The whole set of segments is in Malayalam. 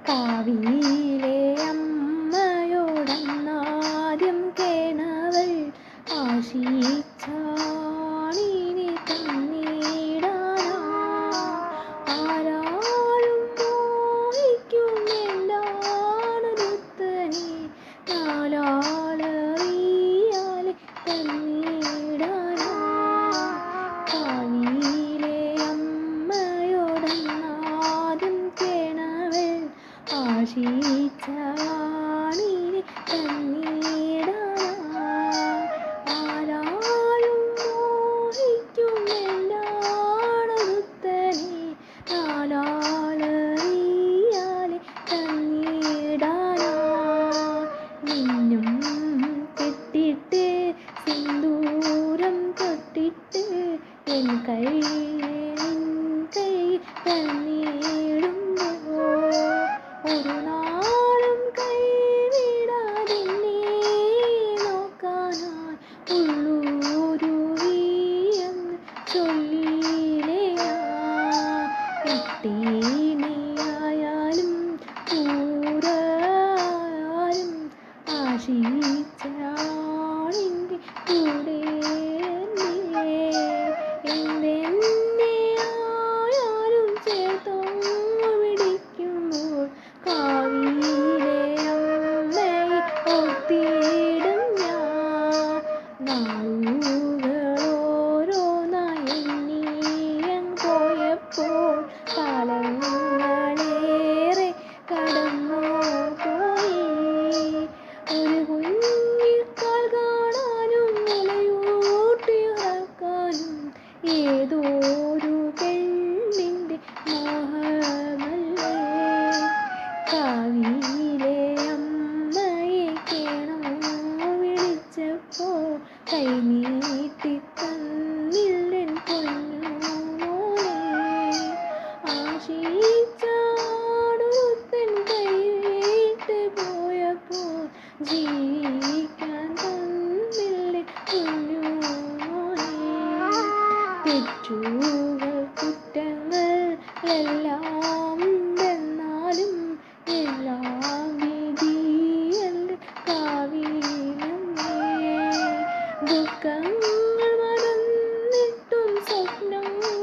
കാവിയിലെ അമ്മയോടന്നാദ്യം കേണവൾ ആശിച്ചാണിനി തന്നിടാനാ ആരാലും മോഹിക്കുമെല്ലാണൊരുത്തനെ നാലാളറിയാലെ തന്നിടാനാ കാവിയിലെ അമ്മയോടന്നാദ്യം കേണവൾ ആശിച്ചാണിനി തന്നിടാനാ ആരാലും മോഹിക്കുമെല്ലാണൊരുത്തനെ നാലാളറിയാലെ തന്നിടാനാ മിന്നും കെട്ടിട്ട് സിന്ദൂരം തൊട്ടിട്ട് എൻ കൈ തന്നിടുമ്പോൾ ഒരു നാളും കൈവിടാതെന്നെ നോക്കാനായി ഉള്ളൂരുവിയെന്ന് ചൊല്ലിയിലെയാ എട്ടീണിയായാലും കൂറായാലും ആശിച്ചാണെൻ്റെ കൂടെ എന്തെന്നെ ആയാലും ചേർത്തോ പിടിക്കുമ്പോൾ കാവിയിലെ അമ്മയെ ഓർത്തിടും ഞാൻ നാളുകളോരോന്നായി എണ്ണിയങ്ങ് പോയപ്പോൾ കാലങ്ങളേറെ കടന്നു പോയി ഒരു കുഞ്ഞിക്കാൽ കാണാനും മുലയൂട്ടിയുറക്കാനും ഏതോരു പെണ്ണിൻ്റെ മോഹമല്ലേ കാവിയിലെ അമ്മയെ കേണോ വിളിച്ചപ്പോൾ കൈനീട്ടി തന്നില്ലൻ പൊന്നുമോളെ ആശിച്ചാടൊരുത്തൻ കൈവിട്ട് പോയപ്പോൾ ജീവിക്കാൻ തന്നില്ലൻ പൊന്നുമോളെ തെറ്റുകൾ കുറ്റങ്ങൾ എല്ലാം ഉണ്ടെന്നാലും എല്ലാം വിധിയല്ല കാവിലമ്മേ ദുഃഖങ്ങൾ മറന്നിട്ടും സ്വപ്നങ്ങൾ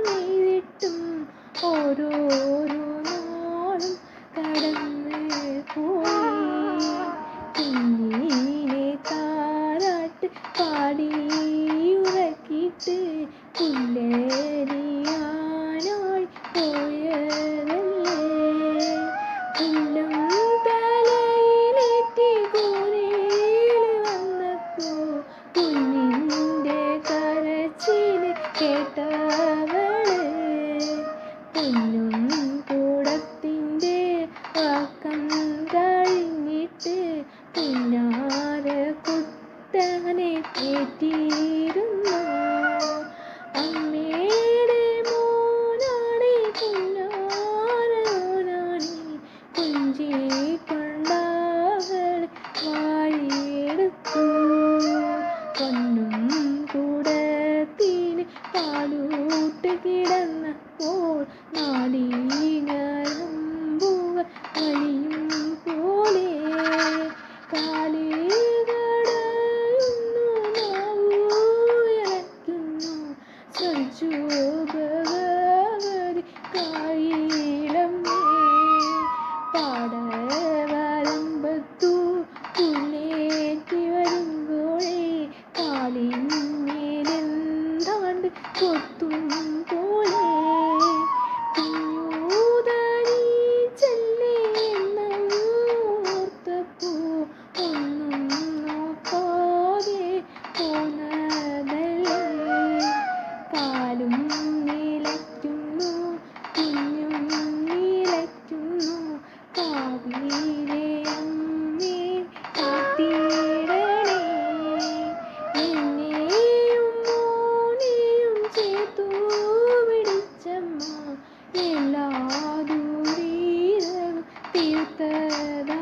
നെയ്തിട്ടും ഓരോരോ നാളും കടന്നു പോയി കുഞ്ഞിനെ താരാട്ട് പാടിയുറക്കിയിട്ട് പുല്ലരിയാനായി പോയതല്ലേ പുല്ലും തലയിലേറ്റി കൂരയിൽ വന്നപ്പോൾ കുഞ്ഞിൻ്റെ കരച്ചിൽ കേട്ടവള് പൊന്നും കൂടത്തിൻ്റെ വാക്കം കഴിഞ്ഞിട്ട് പുന്നാര കുട്ടനെ കേറ്റിയിരുന്നു അമ്മയുടെ മോനാണേ പുന്നാരോനാണേ കുഞ്ചി കൊണ്ടവൾ വാഴിയെടുത്തു പൊന്നും കൂടത്തിന് പാലൂട്ട് കിടന്നപ്പോൾ നാടീനരമ്പുക വലിയും പോലെ കാലിൽ കടയുന്നു നാവുയലയ്ക്കുന്നു സജ്ജു ഭഗവതി കായിലമ്മേ പാടവരമ്പത്തു പുല്ലേറ്റി വരുമ്പോഴേ കാലിന്മേലെന്താണ്ട് കൊത്തും പോലെ കുഞ്ഞൂതനീ ചെല്ലേ എന്നോർത്തപ്പോ ഒന്നും നോക്കാതെ പോന്നതല്ലേ കാലും നിലയ്ക്കുന്നു കുഞ്ഞും നിലയ്ക്കുന്നു കാവിയിലെ അമ്മേ കാത്തിടണേ എന്നെയും മോനെയും ചേർത്തു പിടിച്ചമ്മ എല്ലാ ദൂരീരവും തീർത്തതാ